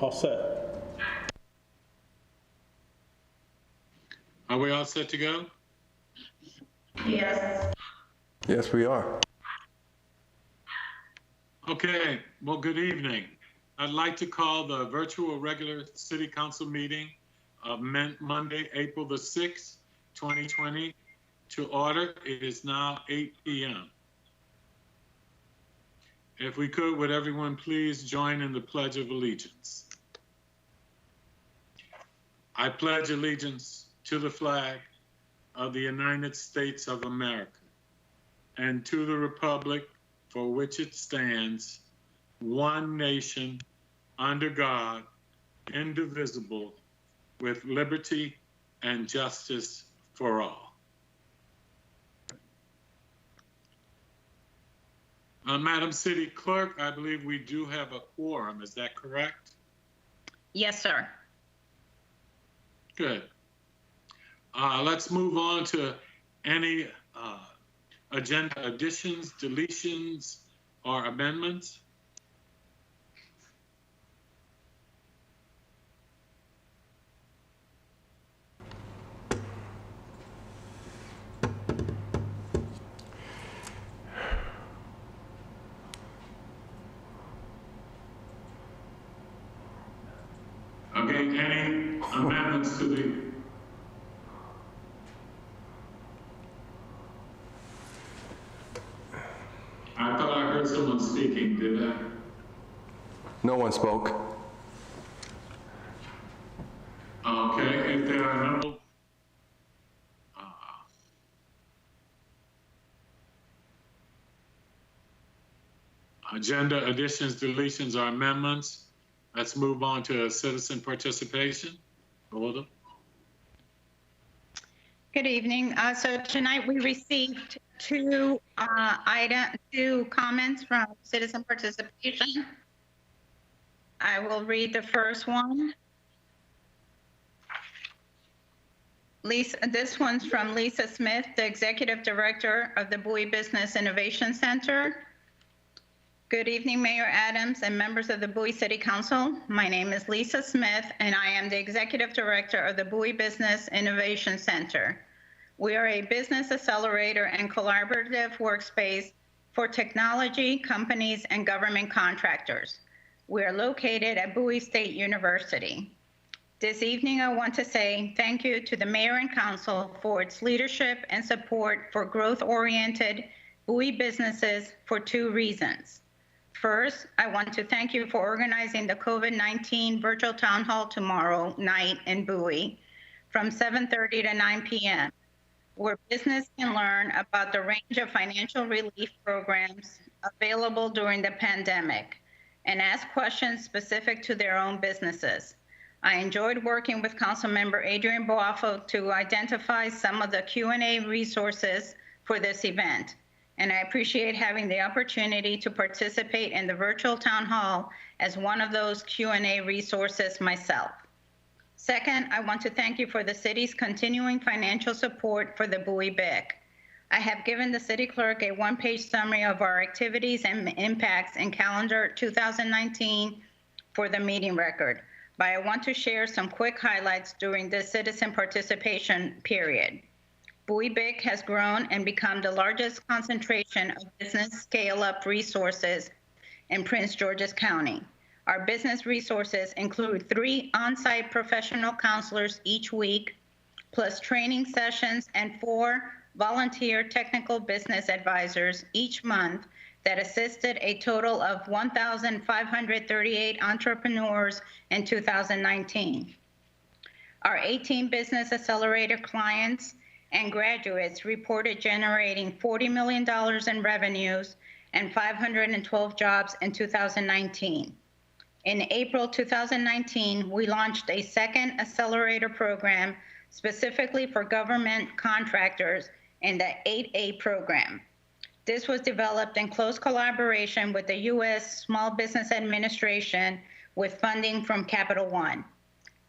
All set. Are we all set to go? Yes. Yes, we are. Okay, well, good evening. I'd like to call the virtual regular city council meeting of Monday, April the 6th, 2020 to order. It is now 8 p.m. If we could, would everyone please join in the Pledge of Allegiance? I pledge allegiance to the flag of the United States of America and to the republic for which it stands, one nation, under God, indivisible, with liberty and justice for all. Madam City Clerk, I believe we do have a quorum. Is that correct? Yes, sir. Good. Let's move on to any agenda additions, deletions, or amendments. Okay, any amendments to the I thought I heard someone speaking, did I? No one spoke. Okay, if there are no agenda additions, deletions, or amendments, let's move on to citizen participation. Golda. Good evening. So tonight we received two comments from citizen participation. I will read the first one. This one's from Lisa Smith, the Executive Director of the Bowie Business Innovation Center. Good evening, Mayor Adams and members of the Bowie City Council. My name is Lisa Smith, and I am the Executive Director of the Bowie Business Innovation Center. We are a business accelerator and collaborative workspace for technology, companies, and government contractors. We are located at Bowie State University. This evening, I want to say thank you to the Mayor and Council for its leadership and support for growth-oriented Bowie businesses for two reasons. First, I want to thank you for organizing the COVID-19 virtual town hall tomorrow night in Bowie from 7:30 to 9 p.m., where business can learn about the range of financial relief programs available during the pandemic and ask questions specific to their own businesses. I enjoyed working with Councilmember Adrian Boafo to identify some of the Q&A resources for this event, and I appreciate having the opportunity to participate in the virtual town hall as one of those Q&A resources myself. Second, I want to thank you for the city's continuing financial support for the Bowie BIC. I have given the city clerk a one-page summary of our activities and impacts in calendar 2019 for the meeting record, but I want to share some quick highlights during this citizen participation period. Bowie BIC has grown and become the largest concentration of business scale-up resources in Prince George's County. Our business resources include 3 on-site professional counselors each week, plus training sessions, and 4 volunteer technical business advisors each month that assisted a total of 1,538 entrepreneurs in 2019. Our 18 business accelerator clients and graduates reported generating $40 million in revenues and 512 jobs in 2019. In April 2019, we launched a second accelerator program specifically for government contractors in the 8A program. This was developed in close collaboration with the U.S. Small Business Administration with funding from Capital One.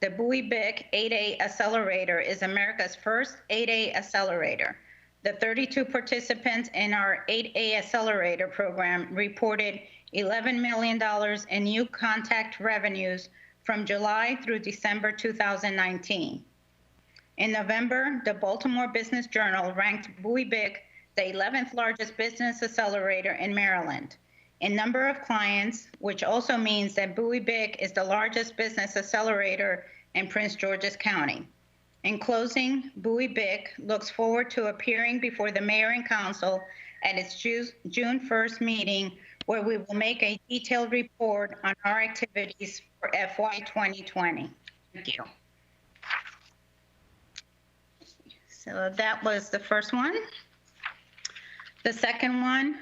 The Bowie BIC 8A Accelerator is America's first 8A accelerator. The 32 participants in our 8A Accelerator program reported $11 million in new contact revenues from July through December 2019. In November, the Baltimore Business Journal ranked Bowie BIC the 11th largest business accelerator in Maryland in number of clients, which also means that Bowie BIC is the largest business accelerator in Prince George's County. In closing, Bowie BIC looks forward to appearing before the mayor and council at its June 1st meeting, where we will make a detailed report on our activities for FY 2020. Thank you. So that was the first one. The second one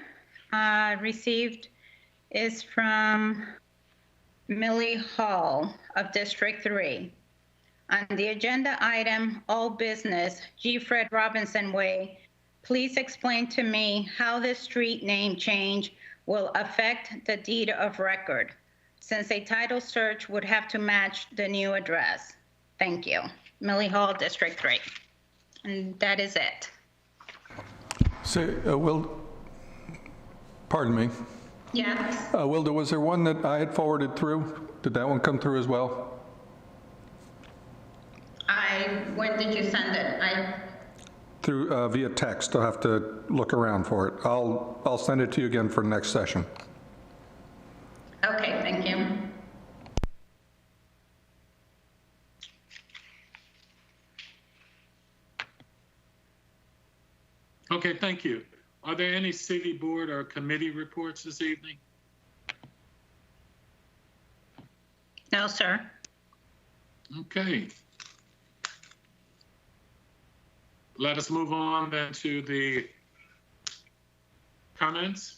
received is from Millie Hall of District 3. On the agenda item, all business, G. Fred Robinson Way, please explain to me how this street name change will affect the deed of record, since a title search would have to match the new address. Thank you. Millie Hall, District 3. And that is it. So, pardon me. Yes. Wilda, was there one that I had forwarded through? Did that one come through as well? When did you send it? Through via text. I'll have to look around for it. I'll send it to you again for next session. Okay, thank you. Okay, thank you. Are there any city board or committee reports this evening? No, sir. Okay. Let us move on then to the comments.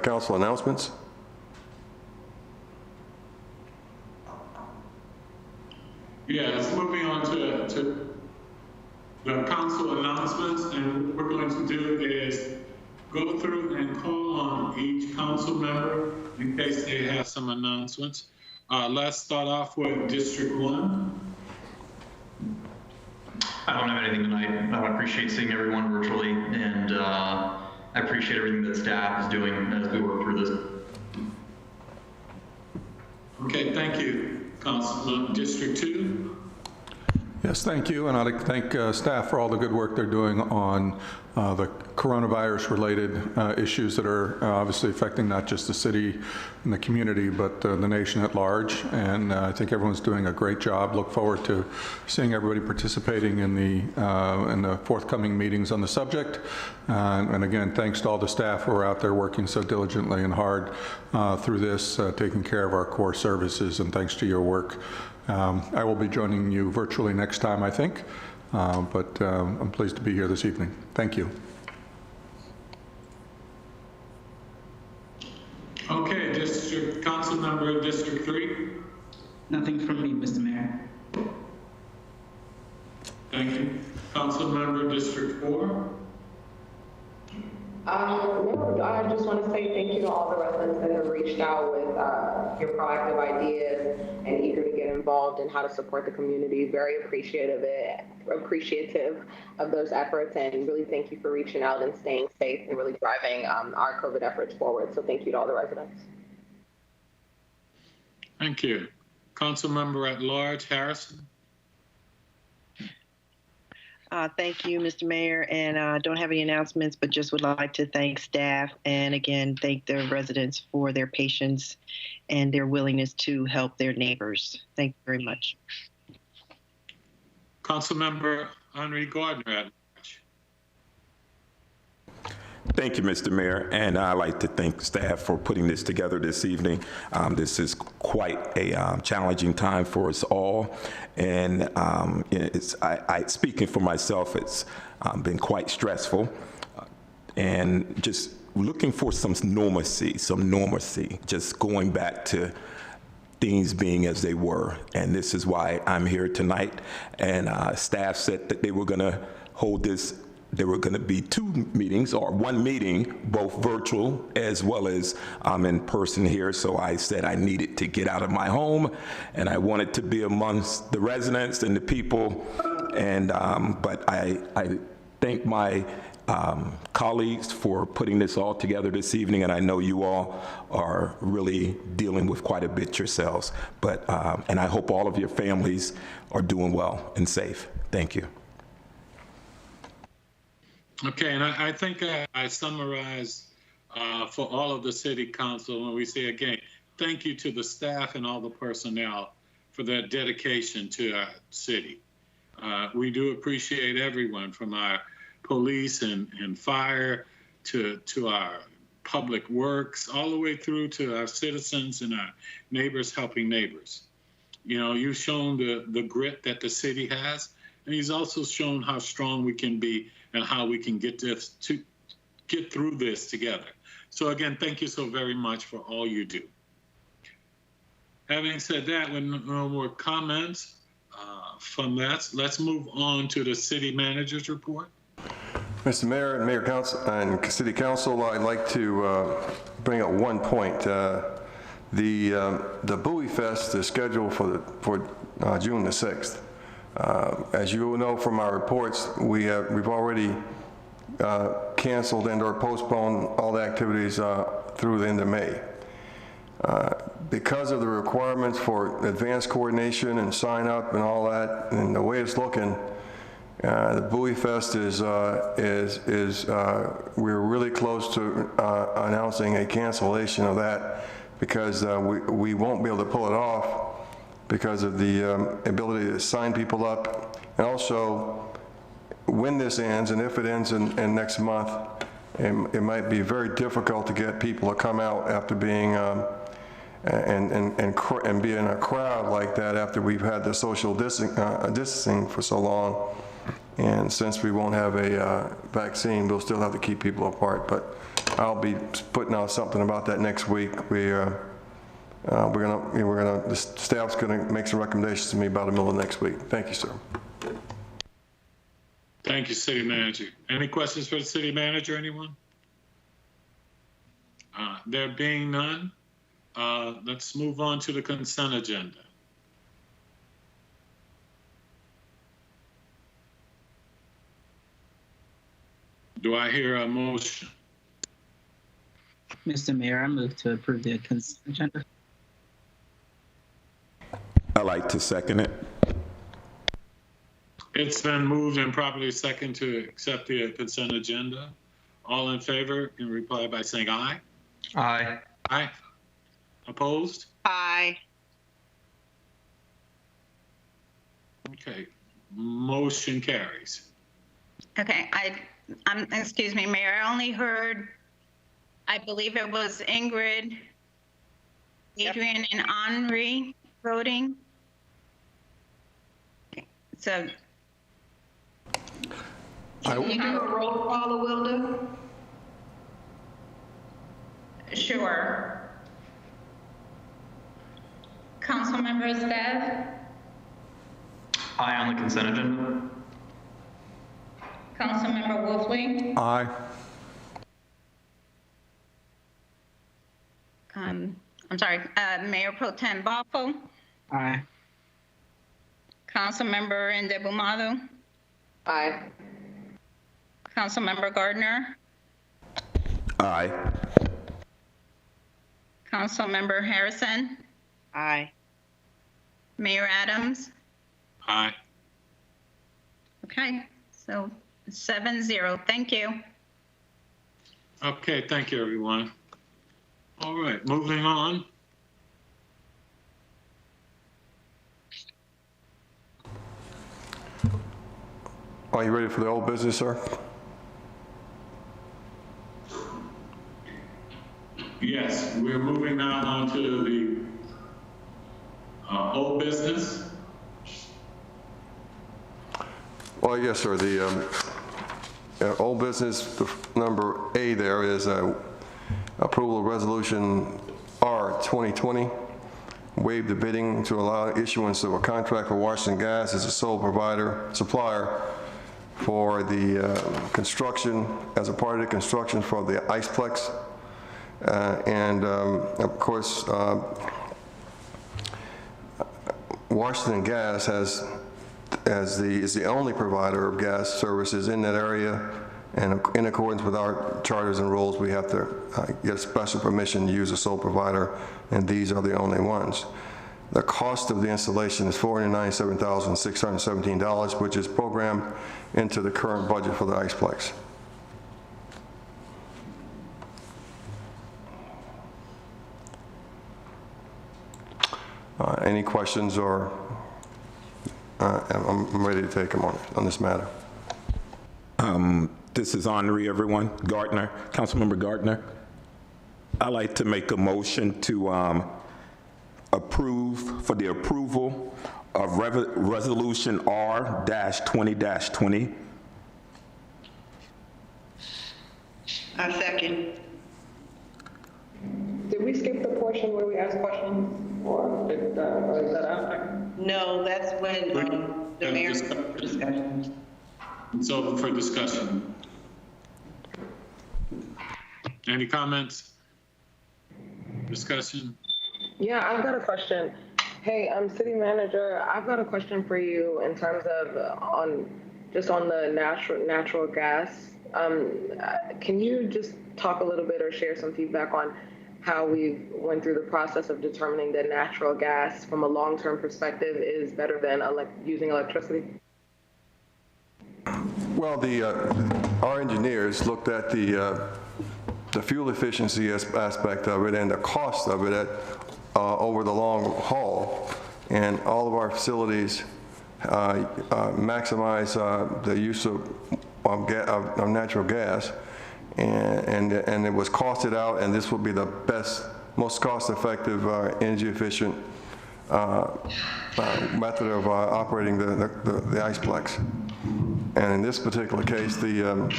Council announcements? Yes, moving on to the council announcements, and what we're going to do is go through and call on each council member in case they have some announcements. Let's start off with District 1. I don't have anything tonight. I appreciate seeing everyone virtually, and I appreciate everything that staff is doing as we work through this. Okay, thank you. Councilman, District 2. Yes, thank you, and I'd like to thank staff for all the good work they're doing on the coronavirus-related issues that are obviously affecting not just the city and the community, but the nation at large. And I think everyone's doing a great job. Look forward to seeing everybody participating in the forthcoming meetings on the subject. And again, thanks to all the staff who are out there working so diligently and hard through this, taking care of our core services, and thanks to your work. I will be joining you virtually next time, I think, but I'm pleased to be here this evening. Thank you. Okay, Council Member District 3. Nothing from me, Mr. Mayor. Thank you. Council Member District 4. No, I just want to say thank you to all the residents that have reached out with your proactive ideas and eager to get involved in how to support the community. Very appreciative of those efforts, and really thank you for reaching out and staying safe and really driving our COVID efforts forward. So thank you to all the residents. Thank you. Council Member at Large Harrison. Thank you, Mr. Mayor, and I don't have any announcements, but just would like to thank staff and again, thank the residents for their patience and their willingness to help their neighbors. Thank you very much. Council Member Henry Gardner at Large. Thank you, Mr. Mayor, and I'd like to thank staff for putting this together this evening. This is quite a challenging time for us all, and speaking for myself, it's been quite stressful, and just looking for some normalcy, just going back to things being as they were, and this is why I'm here tonight. And staff said that they were going to hold this. There were going to be two meetings, or one meeting, both virtual as well as in person here. So I said I needed to get out of my home, and I wanted to be amongst the residents and the people. And but I thank my colleagues for putting this all together this evening, and I know you all are really dealing with quite a bit yourselves. But and I hope all of your families are doing well and safe. Thank you. Okay, and I think I summarized for all of the city council when we say again, thank you to the staff and all the personnel for their dedication to our city. We do appreciate everyone from our police and fire to our public works, all the way through to our citizens and our neighbors helping neighbors. You know, you've shown the grit that the city has, and he's also shown how strong we can be and how we can get through this together. So again, thank you so very much for all you do. Having said that, with no more comments from that, let's move on to the city manager's report. Mr. Mayor and Mayor Council and City Council, I'd like to bring up one point. The Bowie Fest is scheduled for June the 6th. As you know from our reports, we've already canceled and/or postponed all the activities through the end of May. Because of the requirements for advanced coordination and sign up and all that, and the way it's looking, the Bowie Fest we're really close to announcing a cancellation of that, because we won't be able to pull it off because of the ability to sign people up. And also, when this ends, and if it ends in next month, it might be very difficult to get people to come out after being and be in a crowd like that after we've had the social distancing for so long. And since we won't have a vaccine, we'll still have to keep people apart. But I'll be putting out something about that next week. The staff's gonna make some recommendations to me about the middle of next week. Thank you, sir. Thank you, City Manager. Any questions for the City Manager, anyone? There being none, let's move on to the consent agenda. Do I hear a motion? Mr. Mayor, I move to approve the consent agenda. I like to second it. It's been moved and properly second to accept the consent agenda. All in favor can reply by saying aye. Aye. Aye. Opposed? Aye. Okay. Motion carries. Okay, excuse me, Mayor, I only heard, I believe it was Ingrid, Adrian, and Henri voting. Okay, so. Can you do a roll call, Wilda? Sure. Councilmember Stev? Aye on the consent agenda. Councilmember Wolfley? Aye. I'm sorry, Mayor Pro Tem Boffo? Aye. Councilmember Ndebumadu? Aye. Councilmember Gardner? Aye. Councilmember Harrison? Aye. Mayor Adams? Aye. Okay, so 7-0, thank you. Okay, thank you, everyone. All right, moving on. Are you ready for the old business, sir? Yes, we're moving now on to the old business. Well, yes, sir. The old business, number A there is approval of resolution R 2020, waive the bidding to allow issuance of a contract for Washington Gas as a sole supplier for the construction, as a part of the construction for the Iceplex. Of course, Washington Gas is the only provider of gas services in that area, And in accordance with our charters and rules, we have to get special permission to use a sole provider, and these are the only ones. The cost of the installation is $497,617, which is programmed into the current budget for the Iceplex. Any questions, or I'm ready to take them on this matter. This is Henri, everyone. Gardner, Councilmember Gardner. I'd like to make a motion to approve, for the approval of Resolution R-20-20. I second. Did we skip the portion where we ask questions, or is that after? No, that's when the mayor for discussion. It's open for discussion. Any comments? Discussion? Yeah, I've got a question. Hey, city manager, I've got a question for you in terms of on the natural gas. Can you just talk a little bit or share some feedback on how we went through the process of determining that natural gas from a long-term perspective is better than using electricity? Well, our engineers looked at the fuel efficiency aspect of it and the cost of it over the long haul, and all of our facilities maximize the use of natural gas, and it was costed out, and this will be the best, most cost-effective, energy-efficient method of operating the Iceplex. And in this particular case,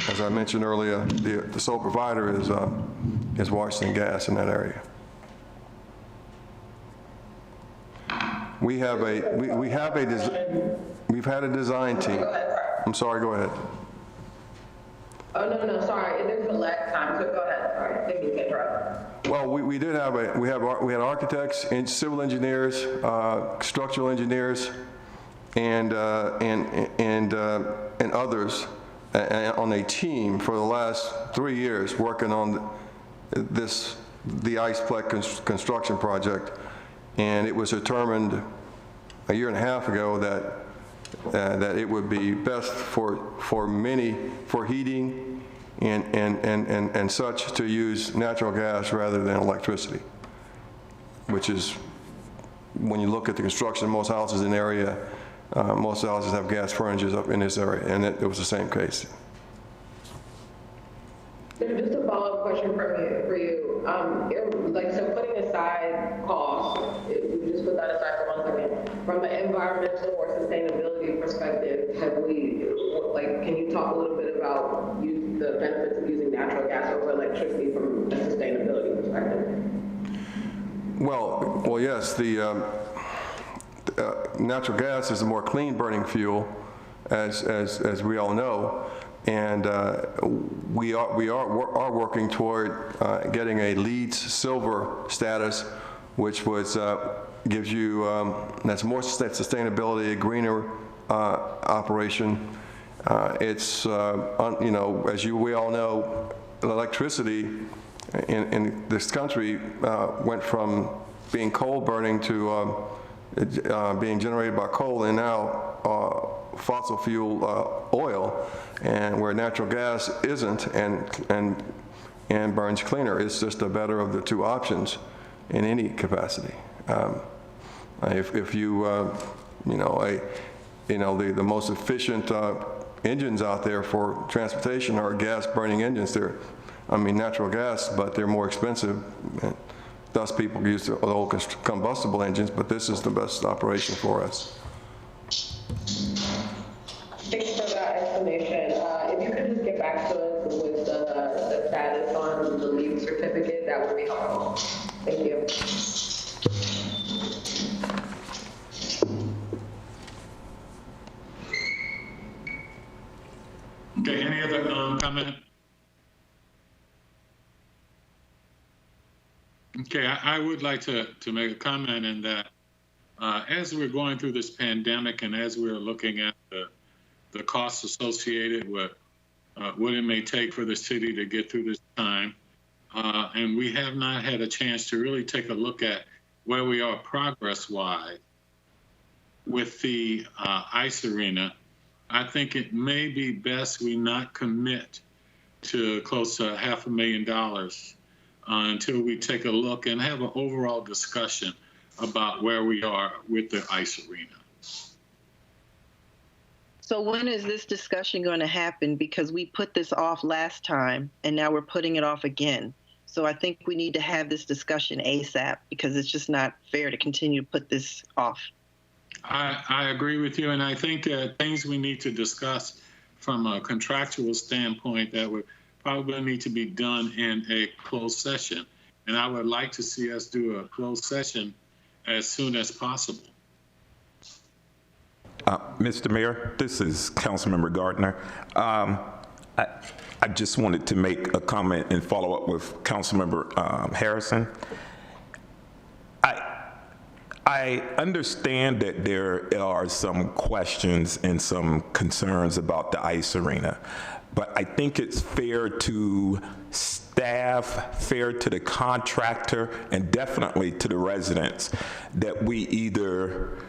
as I mentioned earlier, the sole provider is Washington Gas in that area. We've had a design team. I'm sorry, go ahead. Oh, no, sorry. There's a lag time, so go ahead. Sorry, didn't mean to interrupt. Well, we did have we had architects and civil engineers, structural engineers, and others on a team for the last 3 years working on the Iceplex construction project, and it was determined a year and a half ago that it would be best for heating and such to use natural gas rather than electricity, which is, when you look at the construction of most houses in the area, most houses have gas furnaces up in this area, and it was the same case. Just a follow-up question for you. So putting aside costs, we just put that aside for 1 second. From an environmental or sustainability perspective, can you talk a little bit about the benefits of using natural gas over electricity from a sustainability perspective? Well, yes. The natural gas is a more clean burning fuel, as we all know, and we are working toward getting a LEED Silver status, which gives you that's more sustainability, a greener operation. It's as we all know, electricity in this country went from being coal burning to being generated by coal, and now fossil fuel oil, and where natural gas isn't and burns cleaner. It's just the better of the two options in any capacity. If you the most efficient engines out there for transportation are gas burning engines. They're natural gas, but they're more expensive. And thus people use the old combustible engines, but this is the best operation for us. Thanks for that explanation. If you could just get back to us with the status on the LEED certificate, that would be helpful. Thank you. Okay, any other comment? Okay, I would like to make a comment in that as we're going through this pandemic and as we're looking at the costs associated with what it may take for the city to get through this time. And we have not had a chance to really take a look at where we are progress-wise with the ice arena. I think it may be best we not commit to close to $500,000 until we take a look and have an overall discussion about where we are with the ice arena. So when is this discussion going to happen? Because we put this off last time and now we're putting it off again. So I think we need to have this discussion ASAP because it's just not fair to continue to put this off. I agree with you, and I think that things we need to discuss from a contractual standpoint that would probably need to be done in a closed session. And I would like to see us do a closed session as soon as possible. Mr. Mayor, this is Councilmember Gardner. I just wanted to make a comment and follow up with Councilmember Harrison. I understand that there are some questions and some concerns about the ice arena, but I think it's fair to staff, fair to the contractor, and definitely to the residents that we either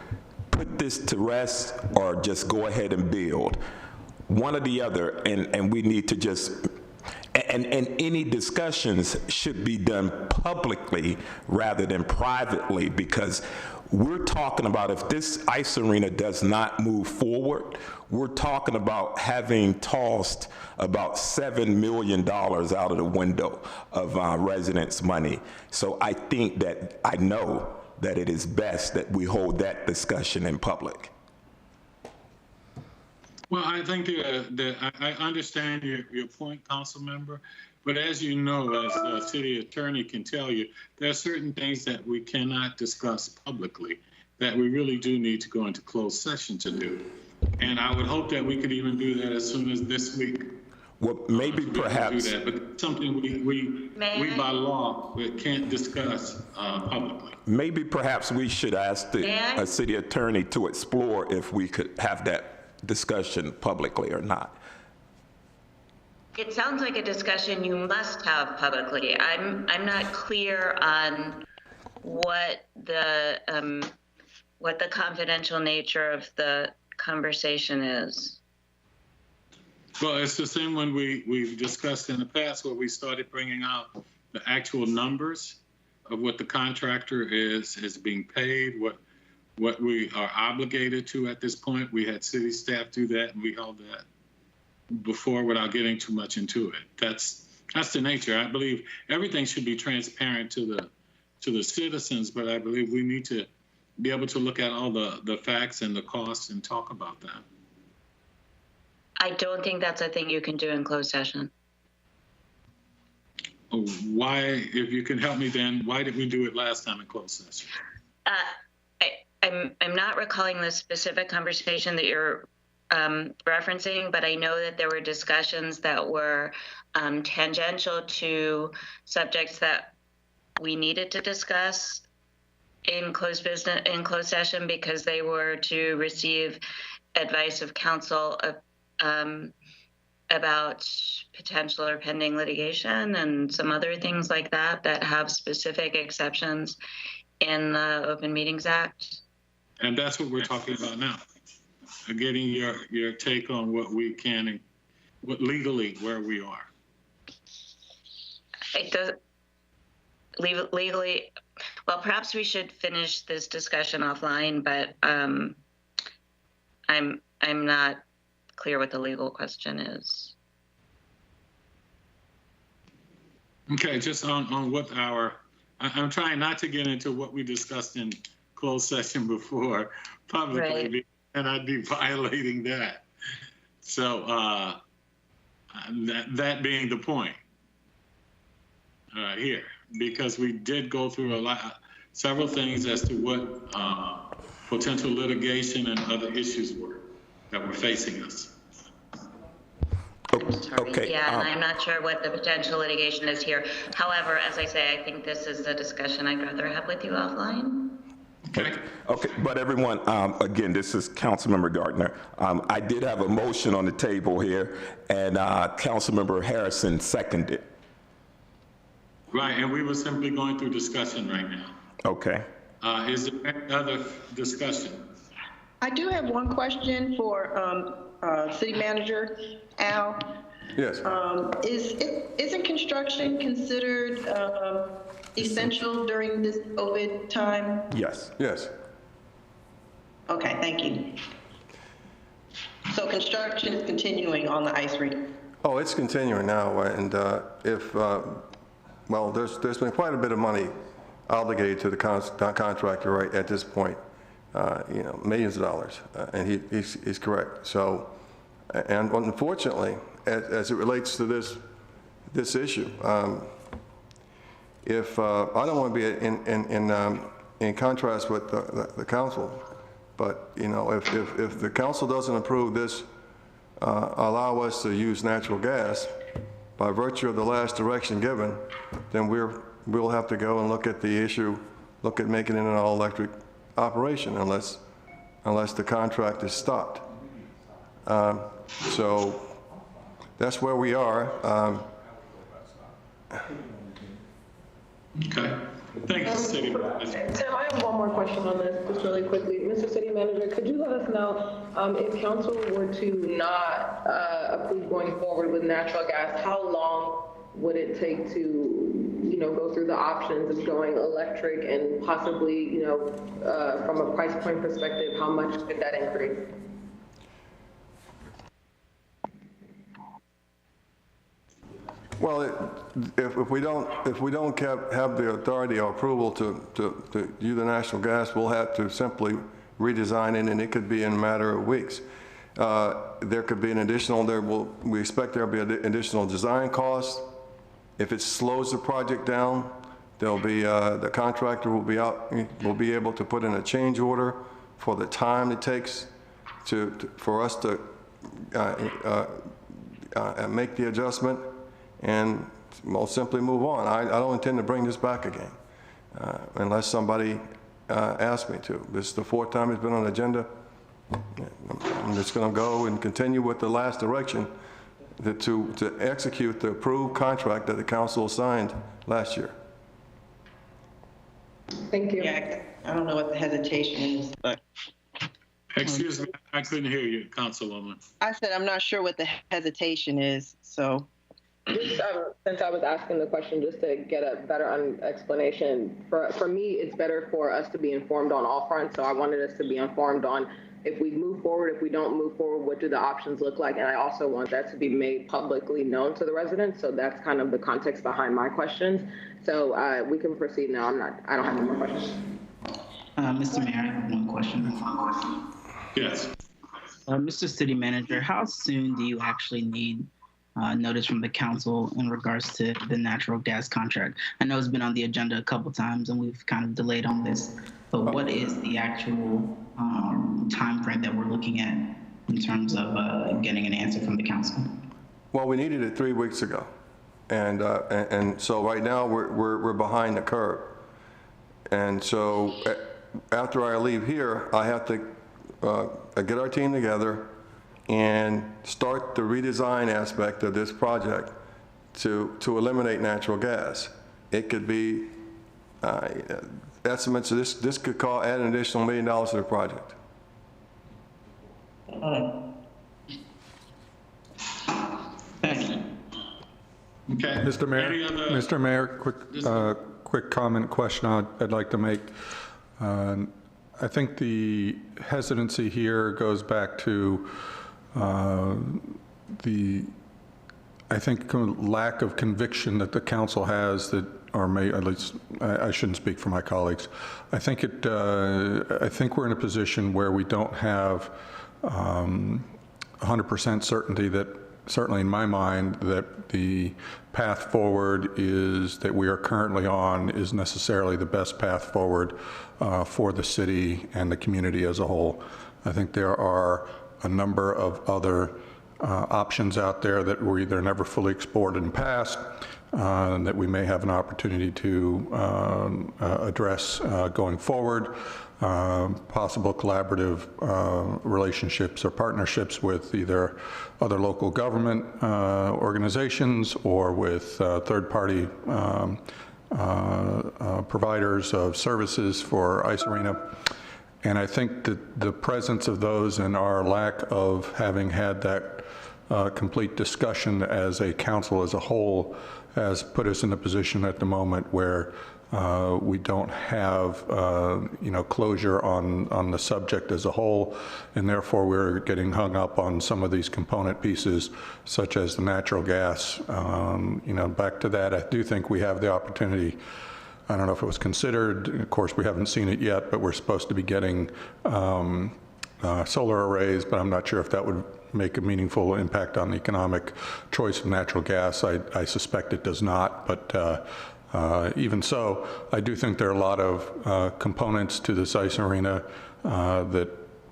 put this to rest or just go ahead and build. One or the other, and we need to just, and any discussions should be done publicly rather than privately, because we're talking about if this ice arena does not move forward, we're talking about having tossed about $7 million out of the window of residents' money. So I think that, I know that it is best that we hold that discussion in public. Well, I think I understand your point, council member, but as you know, as the city attorney can tell you, there are certain things that we cannot discuss publicly that we really do need to go into closed session to do. And I would hope that we could even do that as soon as this week. Well, maybe perhaps. Do that, but it's something we by law we can't discuss publicly. Maybe perhaps we should ask the city attorney to explore if we could have that discussion publicly or not. It sounds like a discussion you must have publicly. I'm not clear on what the confidential nature of the conversation is. Well, it's the same one we've discussed in the past, where we started bringing out the actual numbers of what the contractor is being paid, what we are obligated to at this point. We had city staff do that, and we held that before without getting too much into it. That's the nature. I believe everything should be transparent to the citizens, but I believe we need to be able to look at all the facts and the costs and talk about that. I don't think that's a thing you can do in closed session. Why, if you can help me then, why did we do it last time in closed session? I'm not recalling the specific conversation that you're referencing, but I know that there were discussions that were tangential to subjects that we needed to discuss in closed session because they were to receive advice of counsel about potential or pending litigation and some other things like that that have specific exceptions in the Open Meetings Act. And that's what we're talking about now. Getting your take on what we can and what legally where we are. It does legally. Well, perhaps we should finish this discussion offline, but I'm not clear what the legal question is. Okay, just on what I'm trying not to get into what we discussed in closed session before publicly, right, and I'd be violating that. So that being the point here, because we did go through several things as to what potential litigation and other issues were that were facing us. Okay. Yeah, and I'm not sure what the potential litigation is here. However, as I say, I think this is a discussion I'd rather have with you offline. Okay, but everyone, again, this is Councilmember Gardner. I did have a motion on the table here, and Councilmember Harrison seconded. Right, and we were simply going through discussion right now. Okay. Is there any other discussion? I do have one question for City Manager Al. Yes. Isn't construction considered essential during this COVID time? Yes. Yes. Okay, thank you. So construction is continuing on the ice rink? Oh, it's continuing now, and well, there's been quite a bit of money obligated to the contractor right at this point, you know, millions of dollars, and he's correct. So, and unfortunately, as it relates to this issue, if I don't want to be in contrast with the council, but you know, if the council doesn't approve this, allow us to use natural gas by virtue of the last direction given, then we'll have to go and look at the issue, look at making it an all-electric operation unless the contract is stopped. So that's where we are. Okay. Thank you, City Manager. Tim, I have one more question on this, just really quickly. Mr. City Manager, could you let us know if council were to not approve going forward with natural gas, how long would it take to, you know, go through the options of going electric and possibly, you know, from a price point perspective, how much could that increase? Well, if we don't have the authority or approval to use the natural gas, we'll have to simply redesign it, and it could be in a matter of weeks. There could be an additional, we expect there'll be an additional design cost. If it slows the project down, there'll be, the contractor will be able to put in a change order for the time it takes for us to make the adjustment and most simply move on. I don't intend to bring this back again unless somebody asks me to. This is the fourth time it's been on the agenda. I'm just going to go and continue with the last direction to execute the approved contract that the council signed last year. Thank you. Yeah, I don't know what the hesitation is, but. Excuse me, I couldn't hear you, Councilwoman. I said I'm not sure what the hesitation is, so. Just since I was asking the question, just to get a better explanation, for me, it's better for us to be informed on all fronts. So I wanted us to be informed on if we move forward, if we don't move forward, what do the options look like? And I also want that to be made publicly known to the residents. So that's kind of the context behind my questions. So we can proceed now. I don't have any more questions. Mr. Mayor, I have one question. Yes. Mr. City Manager, how soon do you actually need notice from the council in regards to the natural gas contract? I know it's been on the agenda a couple times and we've kind of delayed on this, but what is the actual time frame that we're looking at in terms of getting an answer from the council? Well, we needed it 3 weeks ago, and so right now we're behind the curve, and so after I leave here, I have to get our team together and start the redesign aspect of this project to eliminate natural gas. It could be estimates of this could add an additional $1 million to the project. Thank you. Okay. Mr. Mayor, quick comment, question I'd like to make. I think the hesitancy here goes back to I think lack of conviction that the council has that, or may at least I shouldn't speak for my colleagues. I think we're in a position where we don't have 100% certainty that, certainly in my mind, that the path forward that we are currently on is necessarily the best path forward for the city and the community as a whole. I think there are a number of other options out there that were either never fully explored in the past, that we may have an opportunity to address going forward. Possible collaborative relationships or partnerships with either other local government organizations or with third-party providers of services for Ice Arena. And I think that the presence of those and our lack of having had that complete discussion as a council as a whole has put us in a position at the moment where we don't have, closure on the subject as a whole, and therefore we're getting hung up on some of these component pieces, such as the natural gas. Back to that, I do think we have the opportunity. I don't know if it was considered. Of course, we haven't seen it yet, but we're supposed to be getting solar arrays, but I'm not sure if that would make a meaningful impact on the economic choice of natural gas. I suspect it does not, but even so, I do think there are a lot of components to this ice arena that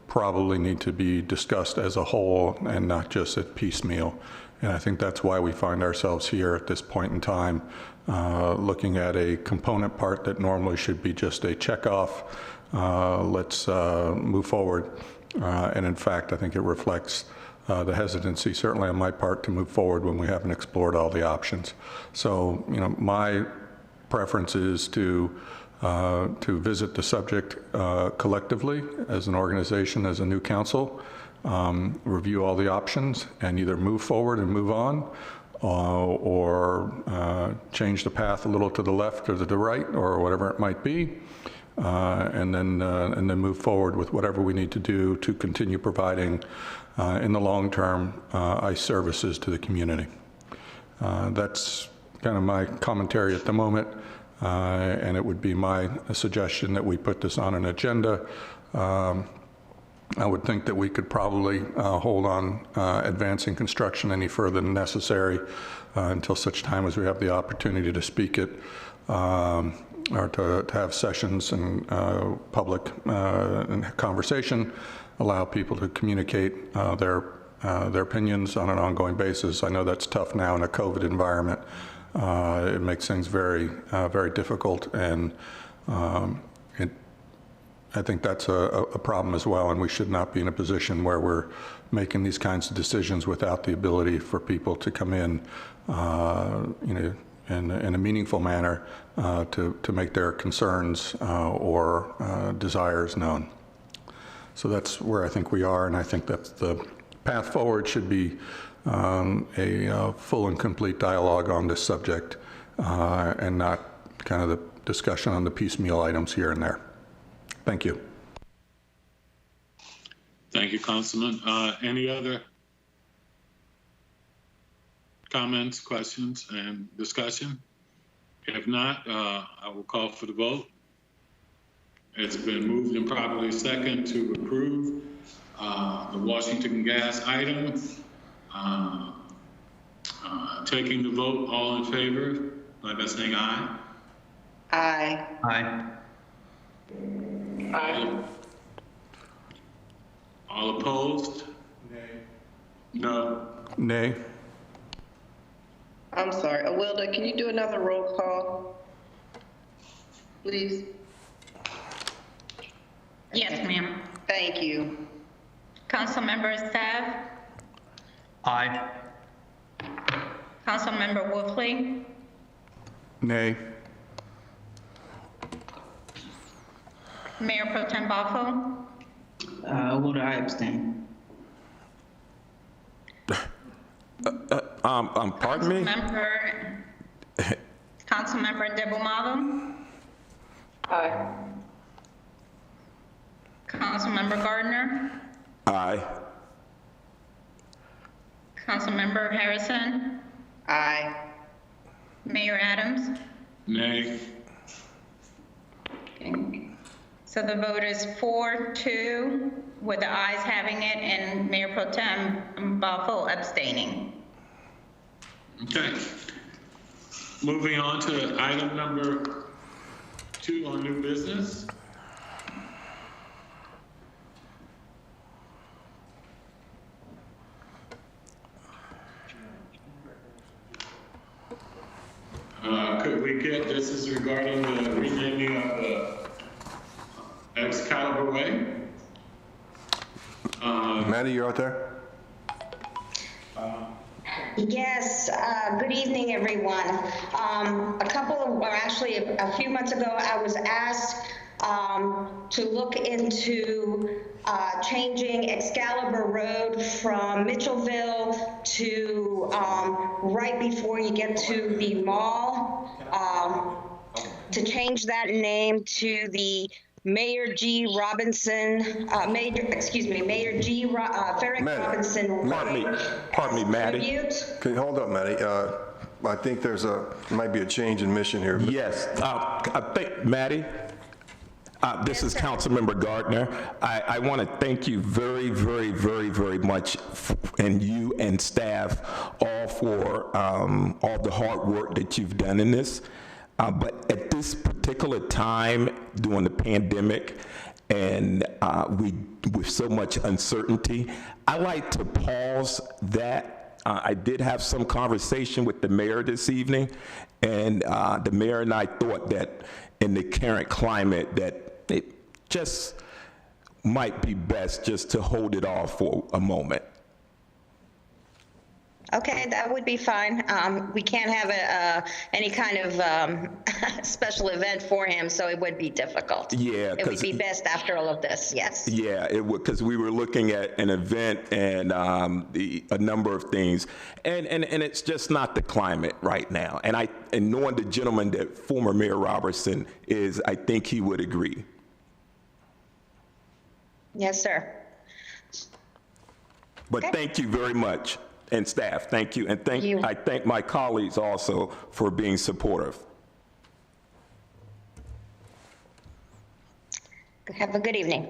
probably need to be discussed as a whole and not just at piecemeal. And I think that's why we find ourselves here at this point in time, looking at a component part that normally should be just a checkoff. Let's move forward. And in fact, I think it reflects the hesitancy, certainly on my part, to move forward when we haven't explored all the options. So, my preference is to visit the subject collectively as an organization, as a new council, review all the options, and either move forward and move on, or change the path a little to the left or to the right, or whatever it might be, and then move forward with whatever we need to do to continue providing in the long term ICE services to the community. That's kind of my commentary at the moment, and it would be my suggestion that we put this on an agenda. I would think that we could probably hold on advancing construction any further than necessary until such time as we have the opportunity to speak it, or to have sessions and public conversation, allow people to communicate their opinions on an ongoing basis. I know that's tough now in a COVID environment. It makes things very, very difficult, and I think that's a problem as well, and we should not be in a position where we're making these kinds of decisions without the ability for people to come in, in a meaningful manner to make their concerns or desires known. So that's where I think we are, and I think that's the path forward should be a full and complete dialogue on this subject, and not kind of the discussion on the piecemeal items here and there. Thank you. Thank you, Councilman. Any other comments, questions, and discussion? If not, I will call for the vote. It's been moved and properly second to approve the Washington Gas item. Taking the vote, all in favor, by saying aye. Aye. Aye. Aye. All opposed? Nay. No. Nay. I'm sorry. Awilda, can you do another roll call, please? Yes, ma'am. Thank you. Councilmember Staff, Aye. Councilmember Wolfley, Nay. Mayor Pro Tem Boffo, Would I abstain? Pardon me? Councilmember Debumalo, Aye. Councilmember Gardner, Aye. Councilmember Harrison, Aye. Mayor Adams. Nay. Okay. So the vote is 4-2, with the ayes having it and Mayor Pro Tem Boffo abstaining. Okay. Moving on to item number 2 on new business. Kit, this is regarding the renaming of the Excalibur Way. Maddie, you're out there? Yes, good evening, everyone. A few months ago, I was asked to look into changing Excalibur Road from Mitchellville to right before you get to the mall, to change that name to the Mayor G. Robinson, Mayor G. Frederick Robinson. Pardon me, Maddie. Tribute. Can you hold up, Maddie? I think might be a change in mission here. Yes, I think, Maddie, this is Councilmember Gardner. I want to thank you very, very, very, very much, and you and staff, all for all the hard work that you've done in this. But at this particular time during the pandemic, and with so much uncertainty, I like to pause that. I did have some conversation with the mayor this evening, and the mayor and I thought that in the current climate that it just might be best just to hold it off for a moment. Okay, that would be fine. We can't have any kind of special event for him, so it would be difficult. Yeah, it would be best after all of this. Yes. Yeah, it would, because we were looking at an event and a number of things, and it's just not the climate right now. And knowing the gentleman that former Mayor Robertson is, I think he would agree. Yes, sir. But Okay. Thank you very much. And staff, thank you. And I thank my colleagues also for being supportive. Have a good evening.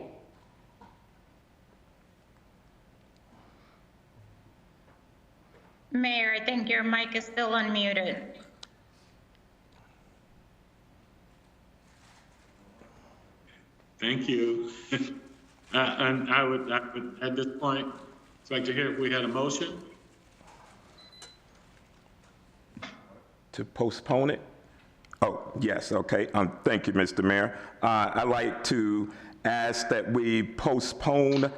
Mayor, I think your mic is still unmuted. Thank you. And I would, at this point, like to hear if we had a motion. To postpone it? Oh, yes, okay. Thank you, Mr. Mayor. I'd like to ask that we postpone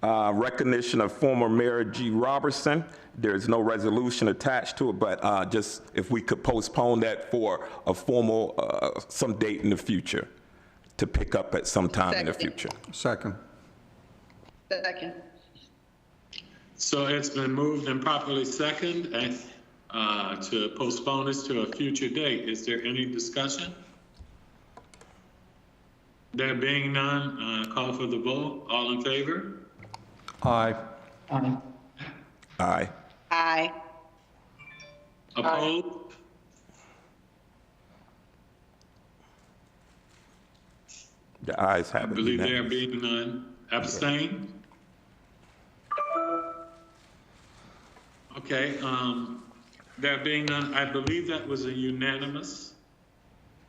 recognition of former Mayor G. Robertson. There's no resolution attached to it, but just if we could postpone that for a formal, some date in the future, to pick up at some time in the future. Second. Second. So it's been moved and properly seconded to postpone this to a future date. Is there any discussion? There being none, call for the vote. All in favor? Aye. Aye. Aye. Opposed? The ayes have I it. believe there unanimous. being none. Abstain? Okay, there being none, I believe that was a unanimous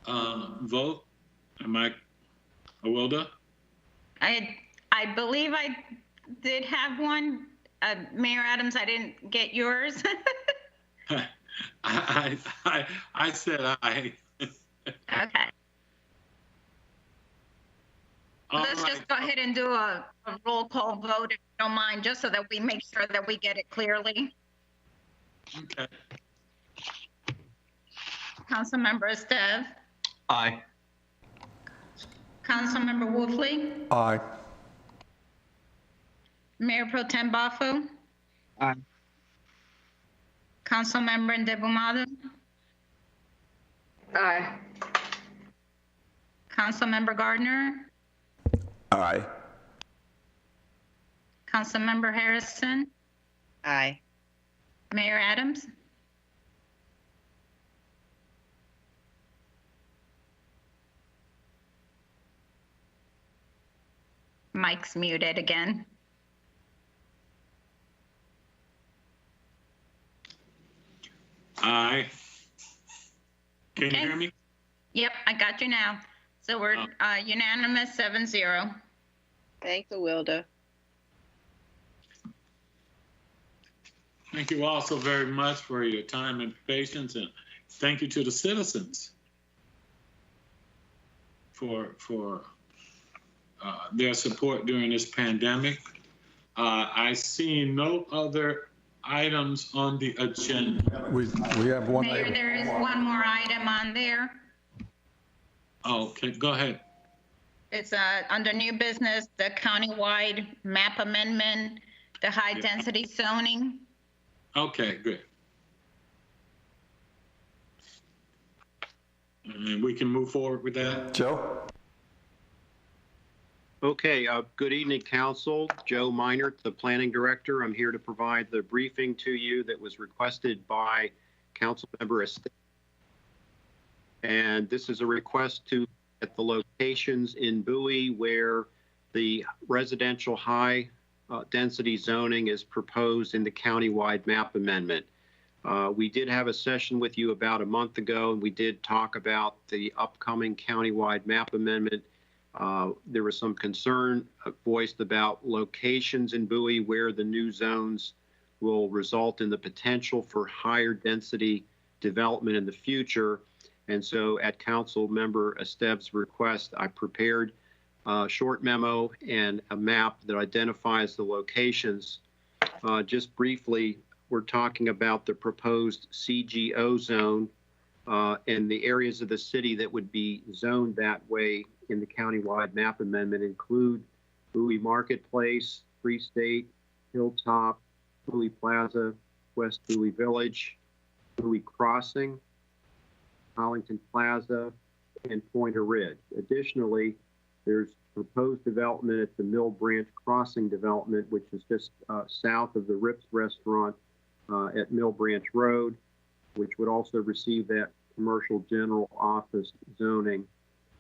vote. Am I, Awilda? I believe I did have one. Mayor Adams, I didn't get yours. I said aye. Okay. All Let's right. just go ahead and do a roll call vote, if you don't mind, just so that we make sure that we get it clearly. Okay. Councilmember Estev, Aye. Councilmember Wolfley, Aye. Mayor Pro Tem Bafu, Aye. Councilmember Ndebumadu, Aye. Councilmember Gardner, Aye. Councilmember Harrison, Aye. Mayor Adams. Mike's muted again. Aye. Can you Okay. hear me? Yep, I got you now. So we're unanimous 7-0. Thanks, Awilda. Thank you all so very much for your time and patience, and thank you to the citizens their support during this pandemic. I see no other items on the agenda. We have one Mayor, item. there is one more item on there. Okay, go ahead. It's under new business, the countywide map amendment, the high density zoning. Okay, good. And we can move forward with that. Joe? Okay, good evening, Council. Joe Minert, the Planning Director. I'm here to provide the briefing to you that was requested by Councilmember Esteve. And this is a request to at the locations in Bowie where the residential high density zoning is proposed in the countywide map amendment. We did have a session with you about a month ago, and we did talk about the upcoming countywide map amendment. There was some concern voiced about locations in Bowie where the new zones will result in the potential for higher density development in the future. And so at Council Member Esteve's request, I prepared a short memo and a map that identifies the locations. Just briefly, we're talking about the proposed CGO zone and the areas of the city that would be zoned that way in the countywide map amendment include Bowie Marketplace, Free State, Hilltop, Bowie Plaza, West Bowie Village, Bowie Crossing, Hollington Plaza, and Pointer Ridge. Additionally, there's proposed development at the Mill Branch Crossing development, which is just south of the Rips restaurant at Mill Branch Road, which would also receive that commercial general office zoning.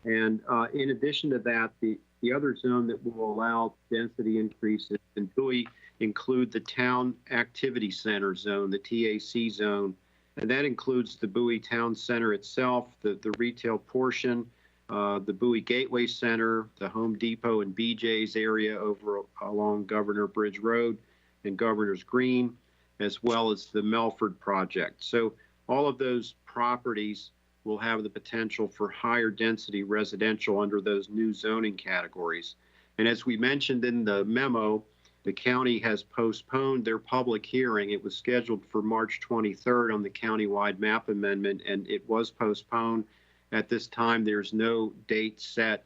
And in addition to that, the other zone that will allow density increases in Bowie include the Town Activity Center zone, the TAC zone, and that includes the Bowie Town Center itself, the retail portion, the Bowie Gateway Center, the Home Depot and BJ's area over along Governor Bridge Road and Governor's Green, as well as the Melford project. So all of those properties will have the potential for higher density residential under those new zoning categories. And as we mentioned in the memo, the county has postponed their public hearing. It was scheduled for March 23rd on the countywide map amendment, and it was postponed. At this time, there's no date set.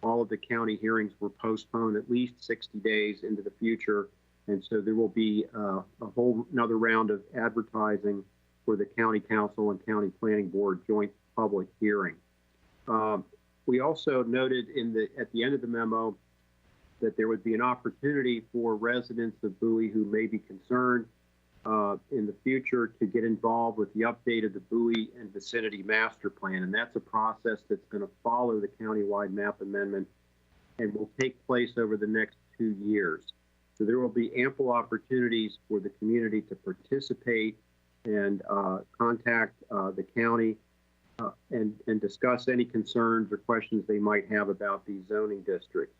All of the county hearings were postponed at least 60 days into the future. And so there will be a whole another round of advertising for the County Council and County Planning Board joint public hearing. We also noted at the end of the memo that there would be an opportunity for residents of Bowie who may be concerned in the future to get involved with the update of the Bowie and Vicinity Master Plan. And that's a process that's going to follow the countywide map amendment and will take place over the next 2 years. So there will be ample opportunities for the community to participate and contact the county and discuss any concerns or questions they might have about these zoning districts.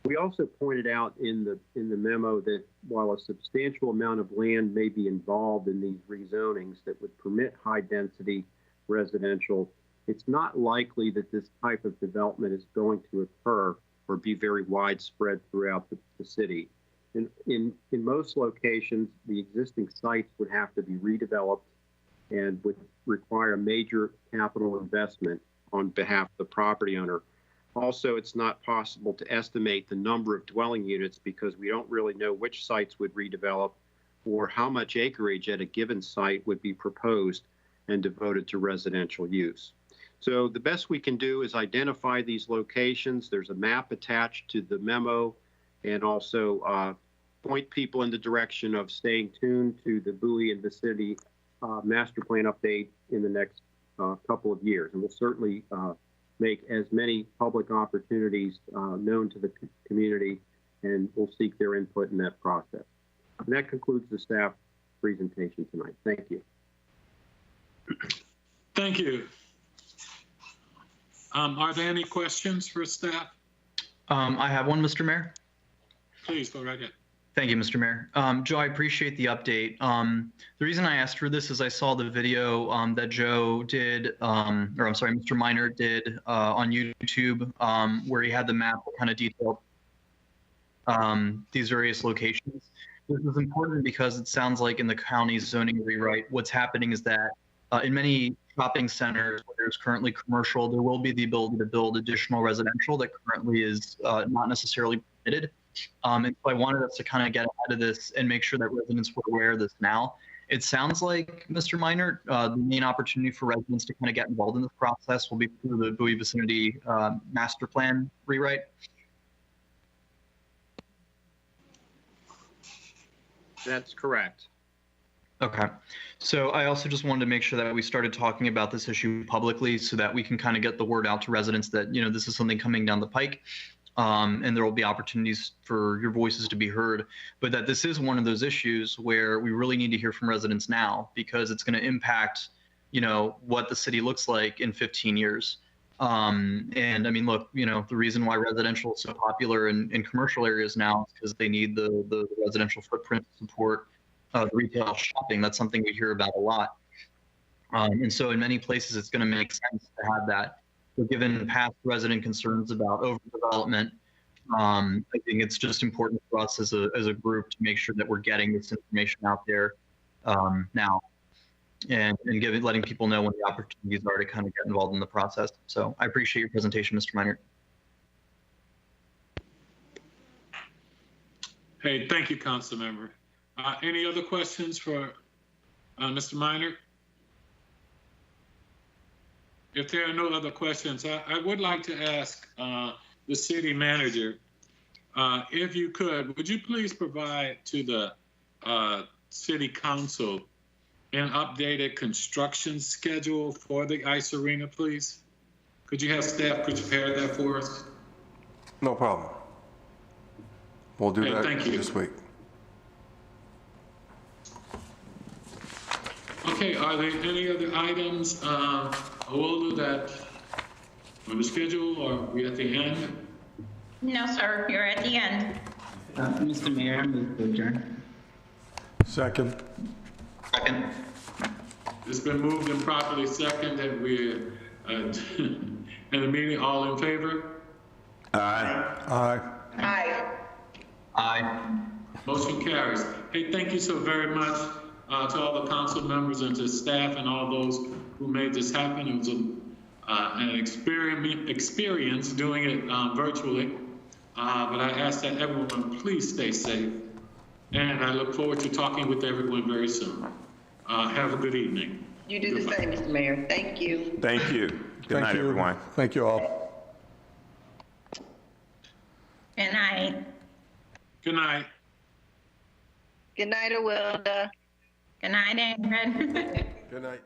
We also pointed out in the memo that while a substantial amount of land may be involved in these rezonings that would permit high density residential, it's not likely that this type of development is going to occur or be very widespread throughout the city. In most locations, the existing sites would have to be redeveloped and would require major capital investment on behalf of the property owner. Also, it's not possible to estimate the number of dwelling units because we don't really know which sites would redevelop or how much acreage at a given site would be proposed and devoted to residential use. So the best we can do is identify these locations. There's a map attached to the memo, and also point people in the direction of staying tuned to the Bowie and Vicinity master plan update in the next couple of years. And we'll certainly make as many public opportunities known to the community, and we'll seek their input in that process. And that concludes the staff presentation tonight. Thank you. Thank you. Are there any questions for staff? I have one, Mr. Mayor. Please go right ahead. Thank you, Mr. Mayor. Joe, I appreciate the update. The reason I asked for this is I saw the video that Joe did, or I'm sorry, Mr. Minor did on YouTube, where he had the map that kind of detailed these various locations. This is important because it sounds like in the county's zoning rewrite, what's happening is that in many shopping centers where there's currently commercial, there will be the ability to build additional residential that currently is not necessarily permitted. And so I wanted us to kind of get ahead of this and make sure that residents were aware of this now. It sounds like, Mr. Minor, the main opportunity for residents to kind of get involved in this process will be through the Bowie vicinity master plan rewrite. That's correct. Okay. So I also just wanted to make sure that we started talking about this issue publicly so that we can kind of get the word out to residents that, you know, this is something coming down the pike. And there will be opportunities for your voices to be heard, but that this is one of those issues where we really need to hear from residents now because it's going to impact, you know, what the city looks like in 15 years. And I mean, look, you know, the reason why residential is so popular in commercial areas now is because they need the residential footprint to support the retail shopping. That's something we hear about a lot. And so in many places, it's going to make sense to have that. So given past resident concerns about overdevelopment, I think it's just important for us as a group to make sure that we're getting this information out there now and letting people know when the opportunities are to kind of get involved in the process. So I appreciate your presentation, Mr. Minor. Hey, thank you, Council Member. Any other questions for Mr. Minor? If there are no other questions, I would like to ask the city manager, if you could, would you please provide to the city council an updated construction schedule for the ice arena, please? Could you have staff prepare that for us? No problem. We'll do that thank you. this week. Okay, are there any other items, Awola, that on the schedule, or are we at the end? No, sir, you're at the end. Mr. Mayor, I move to adjourn. Second. Second. It's been moved and properly seconded. We're in the meeting. All in favor? Aye. Aye. Aye. Aye. Motion carries. Hey, thank you so very much to all the council members and to staff and all those who made this happen. It was an experience doing it virtually, but I ask that everyone please stay safe. And I look forward to talking with everyone very soon. Have a good evening. You do the same, Mr. Mayor. Thank you. Thank you. Good night, everyone. Thank you all. Good night. Good night. Good night, Awilda. Good night, Ingrid. Good night.